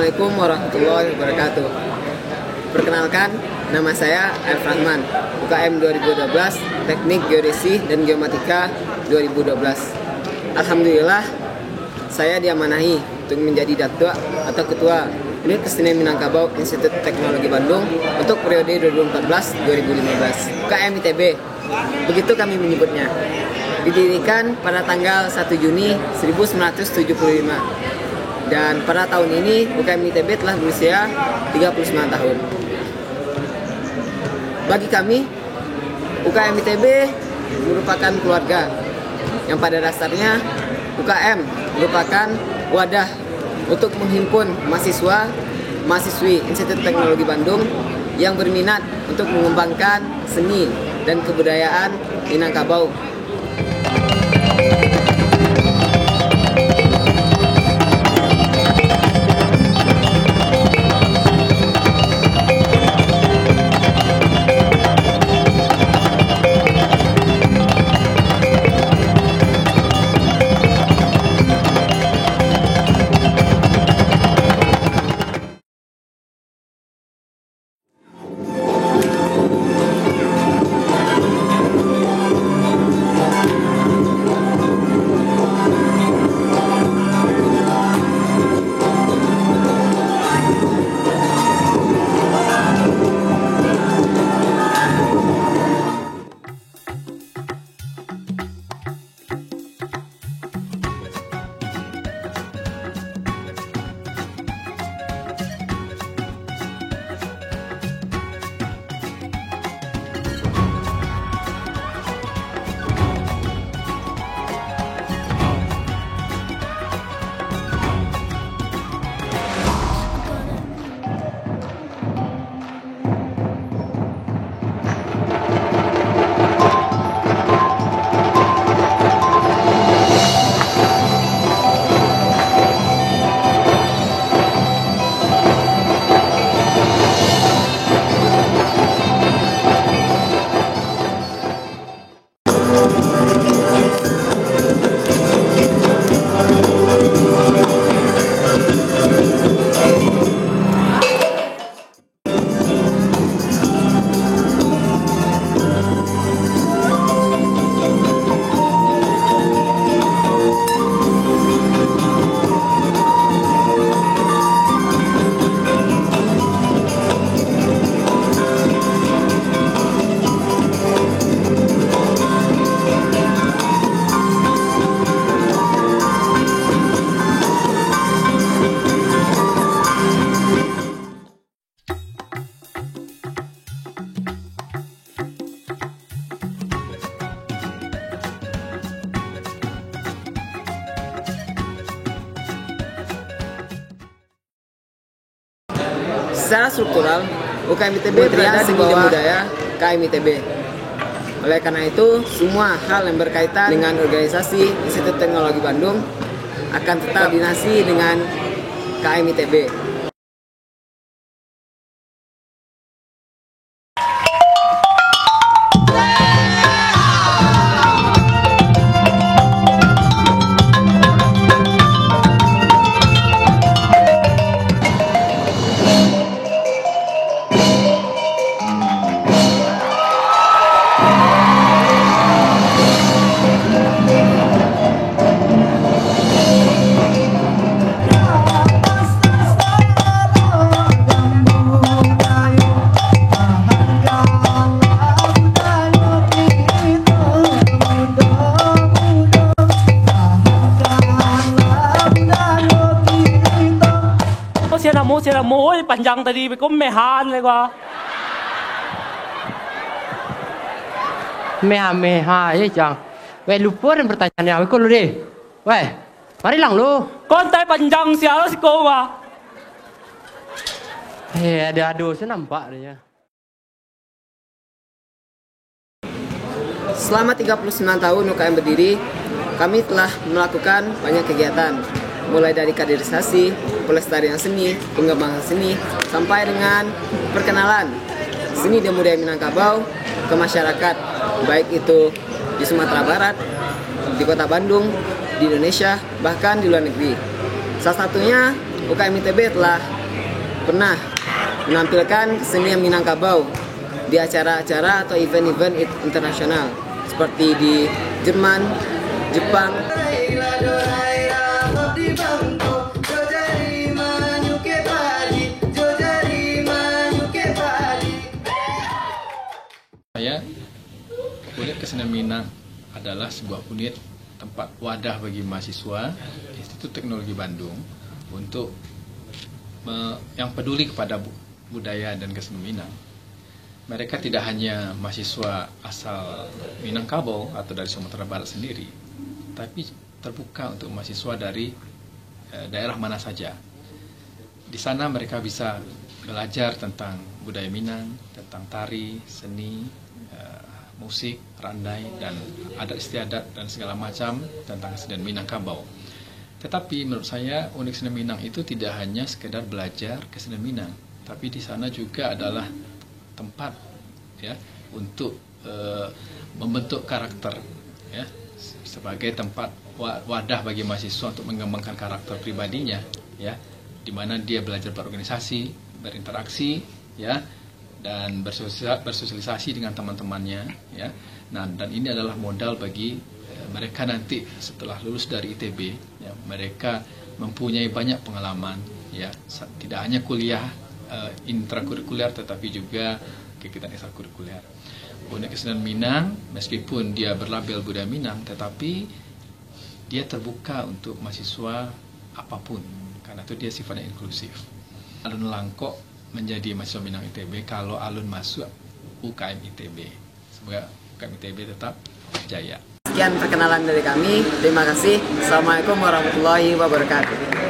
Assalamualaikum warahmatullahi wabarakatuh. Perkenalkan, nama saya Arif Rahman, UKM 2012, Teknik Geodesi dan Geomatika 2012. Alhamdulillah, saya diamanahi untuk menjadi Datua atau Ketua Unit Kesenian Minangkabau Institut Teknologi Bandung untuk periode 2014-2015. UKM ITB, begitu kami menyebutnya. Didirikan pada tanggal 1 Juni 1975. Dan pada tahun ini UKM ITB telah berusia 39 tahun. Bagi kami, UKM ITB merupakan keluarga yang pada dasarnya UKM merupakan wadah untuk menghimpun mahasiswa-mahasiswi Institut Teknologi Bandung yang berminat untuk mengembangkan seni dan kebudayaan Minangkabau. Secara struktural, UKM ITB berada di bawah budaya KM ITB. Oleh karena itu, semua hal yang berkaitan dengan organisasi Institut Teknologi Bandung akan tetap koordinasi dengan KM ITB. Sira mo, panjang tadi, ko mehan le gua. Meha ya jang. Weh lupa dan pertanyaannya aku lu deh. Weh, mari lang lu. Kontai panjang siapa sih kau gua? Ada saya nampak dia. Selama 39 tahun UKM berdiri, kami telah melakukan banyak kegiatan, mulai dari kaderisasi, pelestarian seni, pengembangan seni, sampai dengan perkenalan seni dan budaya Minangkabau ke masyarakat, baik itu di Sumatera Barat, di Kota Bandung, di Indonesia, bahkan di luar negeri. Salah satunya UKM ITB telah pernah menampilkan kesenian Minangkabau di acara-acara atau event-event internasional seperti di Jerman, Jepang. Unit Kesenian Minang adalah sebuah unit tempat wadah bagi mahasiswa Institut Teknologi Bandung untuk yang peduli kepada budaya dan kesenian Minang. Mereka tidak hanya mahasiswa asal Minangkabau atau dari Sumatera Barat sendiri, tapi terbuka untuk mahasiswa dari daerah mana saja. Di sana mereka bisa belajar tentang budaya Minang, tentang tari, seni, musik, randai, dan adat istiadat dan segala macam tentang kesenian Minangkabau. Tetapi menurut saya unit kesenian Minang itu tidak hanya sekedar belajar kesenian Minang, tapi di sana juga adalah tempat ya untuk membentuk karakter ya, sebagai tempat wadah bagi mahasiswa untuk mengembangkan karakter pribadinya ya, di mana dia belajar berorganisasi, berinteraksi ya, dan bersosialisasi dengan teman-temannya ya. Nah, dan ini adalah modal bagi mereka nanti setelah lulus dari ITB ya, mereka mempunyai banyak pengalaman ya, tidak hanya kuliah intrakurikuler tetapi juga kegiatan ekstrakurikuler. Unit Kesenian Minang meskipun dia berlabel budaya Minang tetapi dia terbuka untuk mahasiswa apapun karena itu dia sifatnya inklusif. Alun Langkok menjadi mahasiswa Minang ITB kalau alun masuk UKM ITB. Semoga UKM ITB tetap jaya. Sekian perkenalan dari kami. Terima kasih. Assalamualaikum warahmatullahi wabarakatuh.